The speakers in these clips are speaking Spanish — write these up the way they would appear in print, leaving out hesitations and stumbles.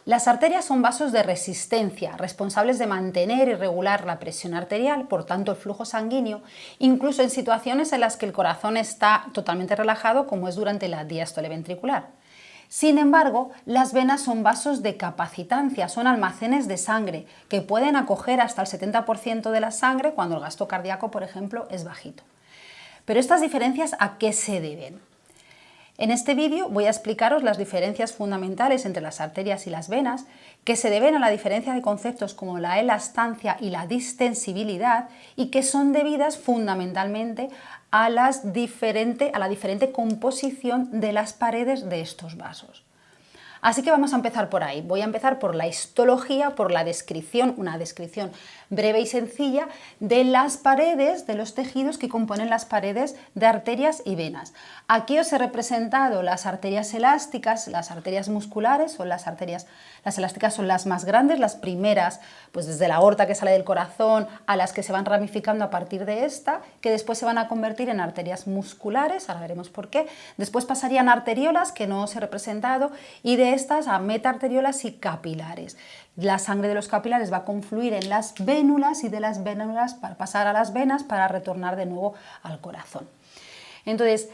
Las arterias son vasos de resistencia, responsables de mantener y regular la presión arterial, por tanto el flujo sanguíneo, incluso en situaciones en las que el corazón está totalmente relajado, como es durante la diástole ventricular. Sin embargo, las venas son vasos de capacitancia, son almacenes de sangre que pueden acoger hasta el 70% de la sangre cuando el gasto cardíaco, por ejemplo, es bajito. Pero estas diferencias, ¿a qué se deben? En este vídeo voy a explicaros las diferencias fundamentales entre las arterias y las venas, que se deben a la diferencia de conceptos como la elastancia y la distensibilidad y que son debidas fundamentalmente a la diferente composición de las paredes de estos vasos. Así que vamos a empezar por ahí. Voy a empezar por la histología, por la descripción, una descripción breve y sencilla de las paredes, de los tejidos que componen las paredes de arterias y venas. Aquí os he representado las arterias elásticas, las arterias musculares, las elásticas son las más grandes, las primeras, pues desde la aorta que sale del corazón a las que se van ramificando a partir de esta, que después se van a convertir en arterias musculares, ahora veremos por qué. Después pasarían a arteriolas, que no os he representado, y de estas a metaarteriolas y capilares. La sangre de los capilares va a confluir en las vénulas y de las vénulas para pasar a las venas para retornar de nuevo al corazón. Entonces,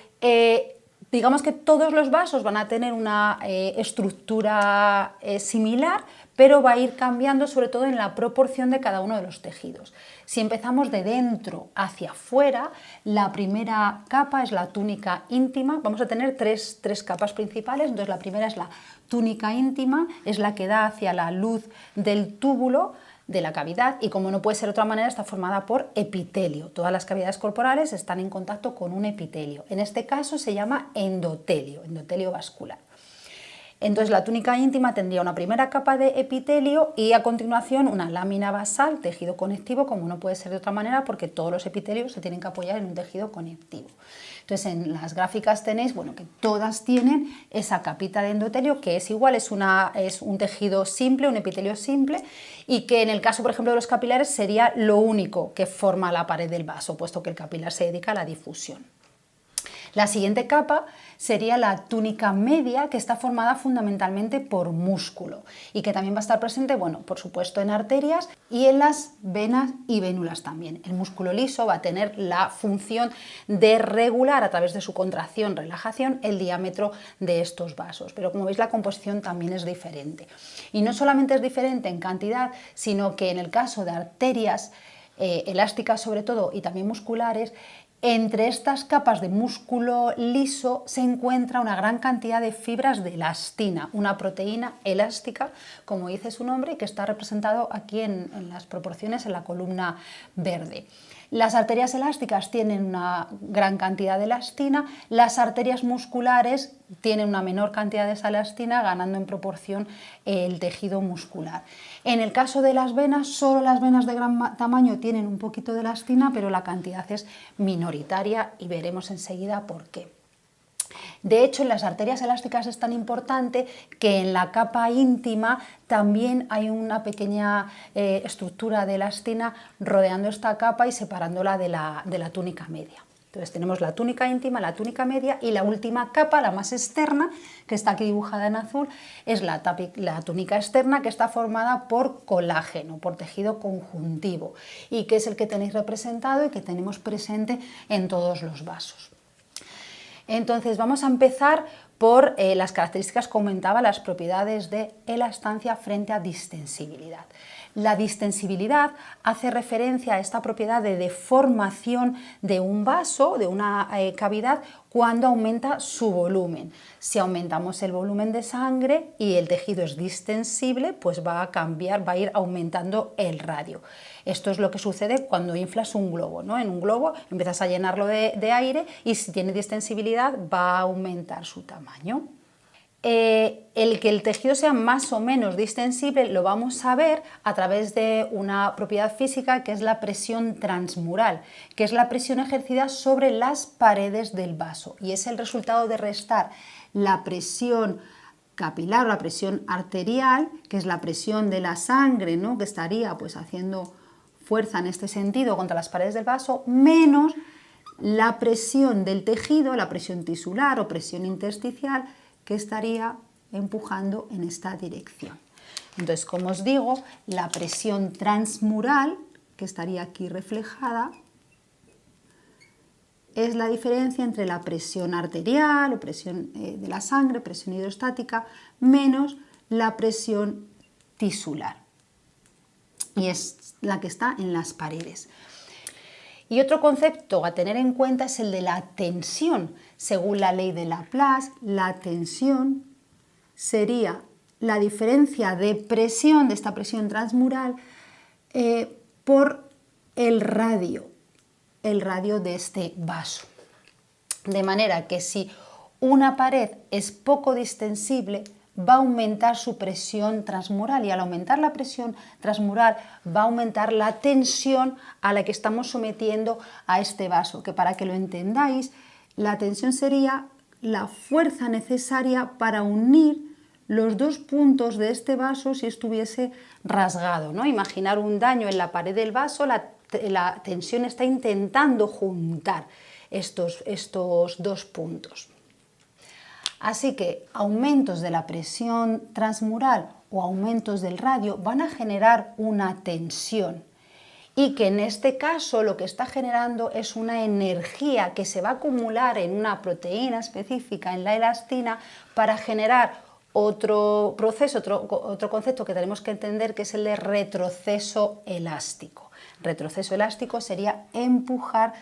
digamos que todos los vasos van a tener una estructura similar, pero va a ir cambiando sobre todo en la proporción de cada uno de los tejidos. Si empezamos de dentro hacia afuera, la primera capa es la túnica íntima. Vamos a tener tres capas principales. Entonces, la primera es la túnica íntima, es la que da hacia la luz del túbulo de la cavidad y, como no puede ser de otra manera, está formada por epitelio. Todas las cavidades corporales están en contacto con un epitelio. En este caso se llama endotelio, endotelio vascular. Entonces, la túnica íntima tendría una primera capa de epitelio y a continuación una lámina basal, tejido conectivo, como no puede ser de otra manera porque todos los epitelios se tienen que apoyar en un tejido conectivo. Entonces, en las gráficas tenéis, que todas tienen esa capita de endotelio que es igual, es un tejido simple, un epitelio simple, y que en el caso, por ejemplo, de los capilares sería lo único que forma la pared del vaso, puesto que el capilar se dedica a la difusión. La siguiente capa sería la túnica media, que está formada fundamentalmente por músculo y que también va a estar presente, por supuesto, en arterias y en las venas y vénulas también. El músculo liso va a tener la función de regular a través de su contracción, relajación, el diámetro de estos vasos. Pero como veis, la composición también es diferente. Y no solamente es diferente en cantidad, sino que en el caso de arterias elásticas sobre todo y también musculares, entre estas capas de músculo liso se encuentra una gran cantidad de fibras de elastina, una proteína elástica, como dice su nombre, y que está representado aquí en las proporciones en la columna verde. Las arterias elásticas tienen una gran cantidad de elastina, las arterias musculares tienen una menor cantidad de esa elastina, ganando en proporción el tejido muscular. En el caso de las venas, solo las venas de gran tamaño tienen un poquito de elastina, pero la cantidad es minoritaria y veremos enseguida por qué. De hecho, en las arterias elásticas es tan importante que en la capa íntima también hay una pequeña estructura de elastina rodeando esta capa y separándola de la túnica media. Entonces tenemos la túnica íntima, la túnica media y la última capa, la más externa, que está aquí dibujada en azul, es la túnica externa, que está formada por colágeno, por tejido conjuntivo y que es el que tenéis representado y que tenemos presente en todos los vasos. Entonces vamos a empezar por las características que comentaba, las propiedades de elastancia frente a distensibilidad. La distensibilidad hace referencia a esta propiedad de deformación de un vaso, de una cavidad, cuando aumenta su volumen. Si aumentamos el volumen de sangre y el tejido es distensible, pues va a cambiar, va a ir aumentando el radio. Esto es lo que sucede cuando inflas un globo, ¿no? En un globo empiezas a llenarlo de aire y si tiene distensibilidad va a aumentar su tamaño. El que el tejido sea más o menos distensible lo vamos a ver a través de una propiedad física que es la presión transmural, que es la presión ejercida sobre las paredes del vaso y es el resultado de restar la presión capilar o la presión arterial, que es la presión de la sangre, ¿no? Que estaría pues haciendo fuerza en este sentido contra las paredes del vaso, menos la presión del tejido, la presión tisular o presión intersticial, que estaría empujando en esta dirección. Entonces, como os digo, la presión transmural, que estaría aquí reflejada, es la diferencia entre la presión arterial o presión de la sangre, presión hidrostática, menos la presión tisular. Y es la que está en las paredes. Y otro concepto a tener en cuenta es el de la tensión. Según la ley de Laplace, la tensión sería la diferencia de presión, de esta presión transmural, por el radio de este vaso. De manera que si una pared es poco distensible, va a aumentar su presión transmural, y al aumentar la presión transmural va a aumentar la tensión a la que estamos sometiendo a este vaso, que para que lo entendáis, la tensión sería la fuerza necesaria para unir los dos puntos de este vaso si estuviese rasgado, ¿no? Imaginar un daño en la pared del vaso, la tensión está intentando juntar estos dos puntos. Así que aumentos de la presión transmural o aumentos del radio van a generar una tensión, y que en este caso lo que está generando es una energía que se va a acumular en una proteína específica, en la elastina, para generar otro proceso, otro concepto que tenemos que entender, que es el de retroceso elástico. Retroceso elástico sería empujar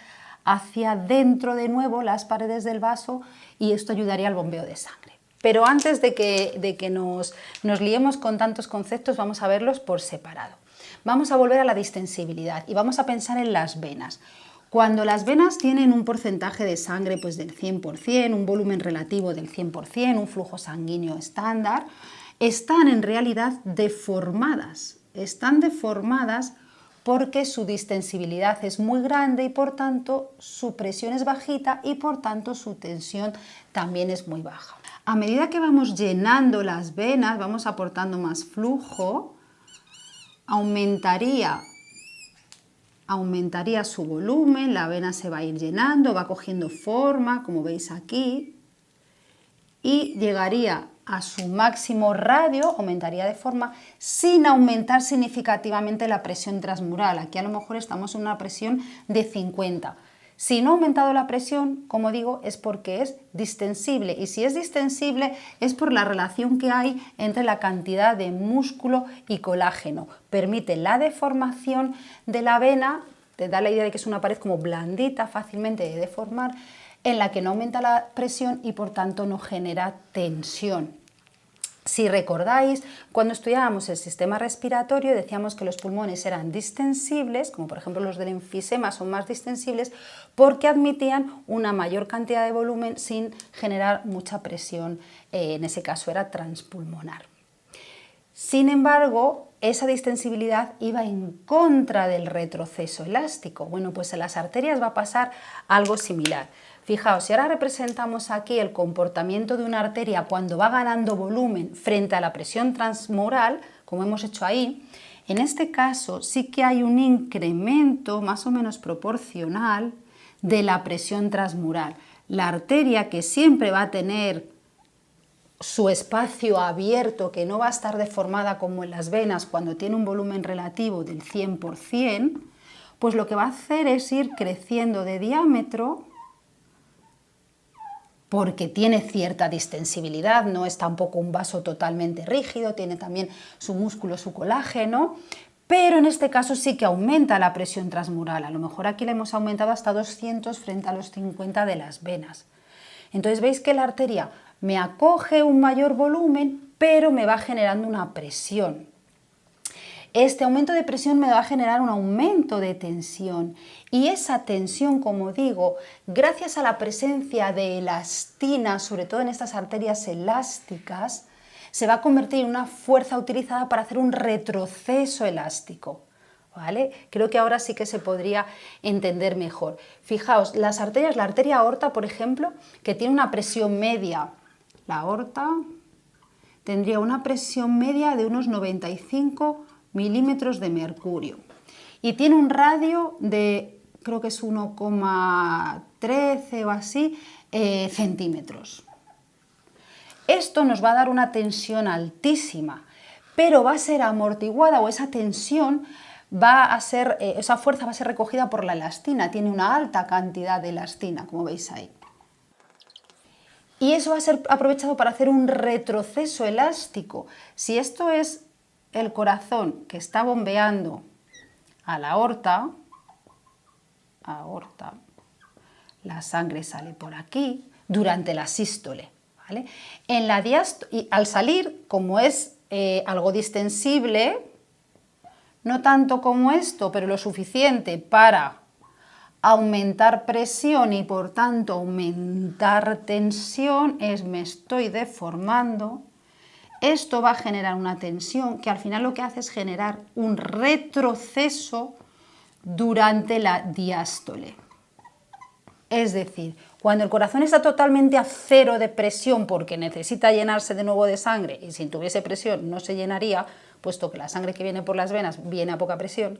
hacia dentro de nuevo las paredes del vaso, y esto ayudaría al bombeo de sangre. Pero antes de que nos liemos con tantos conceptos, vamos a verlos por separado. Vamos a volver a la distensibilidad y vamos a pensar en las venas. Cuando las venas tienen un porcentaje de sangre pues del 100%, un volumen relativo del 100%, un flujo sanguíneo estándar, están en realidad deformadas. Están deformadas porque su distensibilidad es muy grande y por tanto su presión es bajita y por tanto su tensión también es muy baja. A medida que vamos llenando las venas, vamos aportando más flujo, aumentaría su volumen, la vena se va a ir llenando, va cogiendo forma, como veis aquí, y llegaría a su máximo radio, aumentaría de forma, sin aumentar significativamente la presión transmural. Aquí a lo mejor estamos en una presión de 50. Si no ha aumentado la presión, como digo, es porque es distensible, y si es distensible es por la relación que hay entre la cantidad de músculo y colágeno. Permite la deformación de la vena, te da la idea de que es una pared como blandita, fácilmente de deformar, en la que no aumenta la presión y por tanto no genera tensión. Si recordáis, cuando estudiábamos el sistema respiratorio decíamos que los pulmones eran distensibles, como por ejemplo los del enfisema son más distensibles porque admitían una mayor cantidad de volumen sin generar mucha presión, en ese caso era transpulmonar. Sin embargo, esa distensibilidad iba en contra del retroceso elástico. Bueno, pues en las arterias va a pasar algo similar. Fijaos, si ahora representamos aquí el comportamiento de una arteria cuando va ganando volumen frente a la presión transmural, como hemos hecho ahí, en este caso sí que hay un incremento más o menos proporcional de la presión transmural. La arteria, que siempre va a tener su espacio abierto, que no va a estar deformada como en las venas cuando tiene un volumen relativo del 100%, pues lo que va a hacer es ir creciendo de diámetro, porque tiene cierta distensibilidad, no es tampoco un vaso totalmente rígido, tiene también su músculo, su colágeno, pero en este caso sí que aumenta la presión transmural. A lo mejor aquí le hemos aumentado hasta 200 frente a los 50 de las venas. Entonces veis que la arteria me acoge un mayor volumen, pero me va generando una presión. Este aumento de presión me va a generar un aumento de tensión, y esa tensión, como digo, gracias a la presencia de elastina, sobre todo en estas arterias elásticas, se va a convertir en una fuerza utilizada para hacer un retroceso elástico. ¿Vale? Creo que ahora sí que se podría entender mejor. Fijaos, las arterias, la arteria aorta, por ejemplo, que tiene una presión media, la aorta tendría una presión media de unos 95 milímetros de mercurio y tiene un radio de, creo que es 1,13 o así centímetros. Esto nos va a dar una tensión altísima, pero va a ser amortiguada, o esa tensión va a ser, esa fuerza va a ser recogida por la elastina, tiene una alta cantidad de elastina, como veis ahí. Y eso va a ser aprovechado para hacer un retroceso elástico. Si esto es el corazón que está bombeando a la aorta, la sangre sale por aquí durante la sístole, ¿vale? En la y al salir, como es algo distensible, no tanto como esto, pero lo suficiente para aumentar presión y por tanto aumentar tensión, me estoy deformando. Esto va a generar una tensión que al final lo que hace es generar un retroceso durante la diástole. Es decir, cuando el corazón está totalmente a cero de presión porque necesita llenarse de nuevo de sangre, y si tuviese presión no se llenaría, puesto que la sangre que viene por las venas viene a poca presión,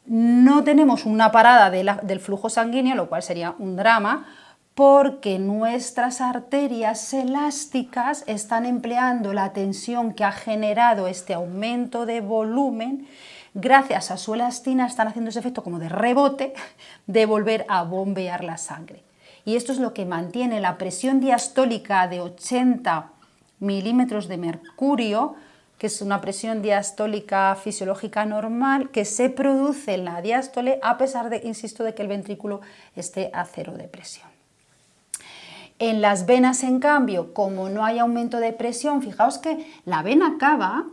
no tenemos una parada del flujo sanguíneo, lo cual sería un drama, porque nuestras arterias elásticas están empleando la tensión que ha generado este aumento de volumen. Gracias a su elastina están haciendo ese efecto como de rebote de volver a bombear la sangre. Y esto es lo que mantiene la presión diastólica de 80 milímetros de mercurio, que es una presión diastólica fisiológica normal, que se produce en la diástole a pesar de, insisto, de que el ventrículo esté a cero de presión. En las venas, en cambio, como no hay aumento de presión, fijaos que la vena cava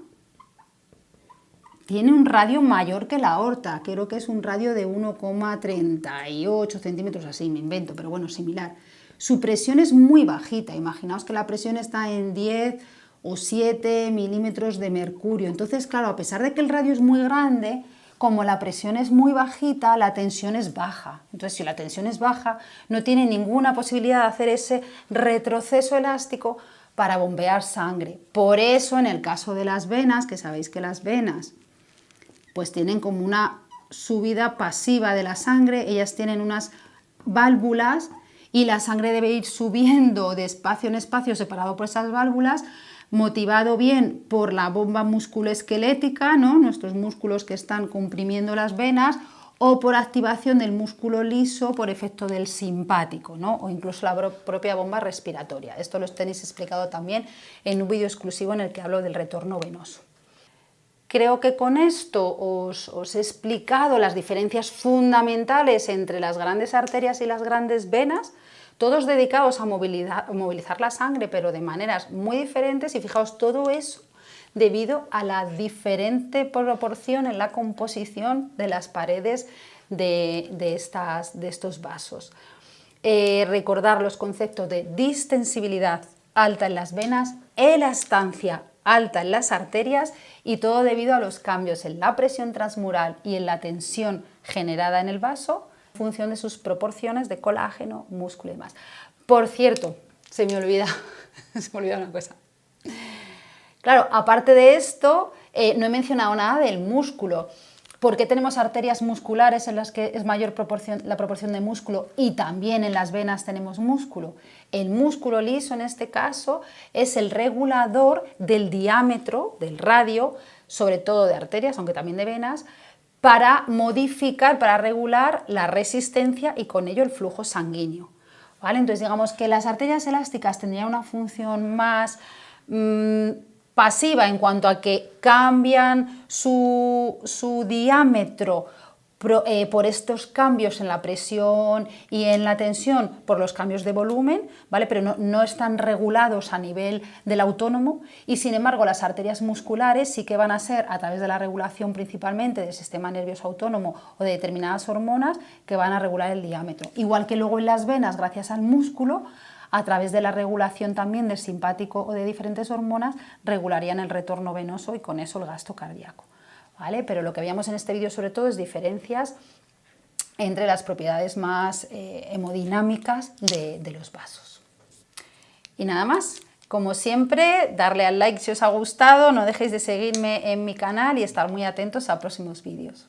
tiene un radio mayor que la aorta, creo que es un radio de 1,38 centímetros, así me invento, pero bueno, similar. Su presión es muy bajita, imaginaos que la presión está en 10 o 7 milímetros de mercurio. Entonces, claro, a pesar de que el radio es muy grande, como la presión es muy bajita, la tensión es baja. Entonces, si la tensión es baja, no tiene ninguna posibilidad de hacer ese retroceso elástico para bombear sangre. Por eso, en el caso de las venas, que sabéis que las venas pues tienen como una subida pasiva de la sangre, ellas tienen unas válvulas y la sangre debe ir subiendo de espacio en espacio separado por esas válvulas, motivado bien por la bomba musculoesquelética, ¿no? Nuestros músculos que están comprimiendo las venas, o por activación del músculo liso por efecto del simpático, ¿no? O incluso la propia bomba respiratoria. Esto lo tenéis explicado también en un vídeo exclusivo en el que hablo del retorno venoso. Creo que con esto os he explicado las diferencias fundamentales entre las grandes arterias y las grandes venas, todos dedicados a movilizar la sangre, pero de maneras muy diferentes, y fijaos, todo eso debido a la diferente proporción en la composición de las paredes de estos vasos. Recordar los conceptos de distensibilidad alta en las venas, elastancia alta en las arterias, y todo debido a los cambios en la presión transmural y en la tensión generada en el vaso en función de sus proporciones de colágeno, músculo y demás. Por cierto, se me olvida una cosa. Claro, aparte de esto, no he mencionado nada del músculo. ¿Por qué tenemos arterias musculares en las que es mayor la proporción de músculo y también en las venas tenemos músculo? El músculo liso, en este caso, es el regulador del diámetro, del radio, sobre todo de arterias, aunque también de venas, para modificar, para regular la resistencia y con ello el flujo sanguíneo, ¿vale? Entonces, digamos que las arterias elásticas tendrían una función más pasiva en cuanto a que cambian su diámetro por estos cambios en la presión y en la tensión, por los cambios de volumen, ¿vale? Pero no están regulados a nivel del autónomo, y sin embargo las arterias musculares sí que van a ser a través de la regulación principalmente del sistema nervioso autónomo o de determinadas hormonas que van a regular el diámetro. Igual que luego en las venas, gracias al músculo, a través de la regulación también del simpático o de diferentes hormonas, regularían el retorno venoso y con eso el gasto cardíaco, ¿vale? Pero lo que veíamos en este vídeo sobre todo es diferencias entre las propiedades más hemodinámicas de los vasos. Y nada más. Como siempre, darle al like si os ha gustado, no dejéis de seguirme en mi canal y estar muy atentos a próximos vídeos.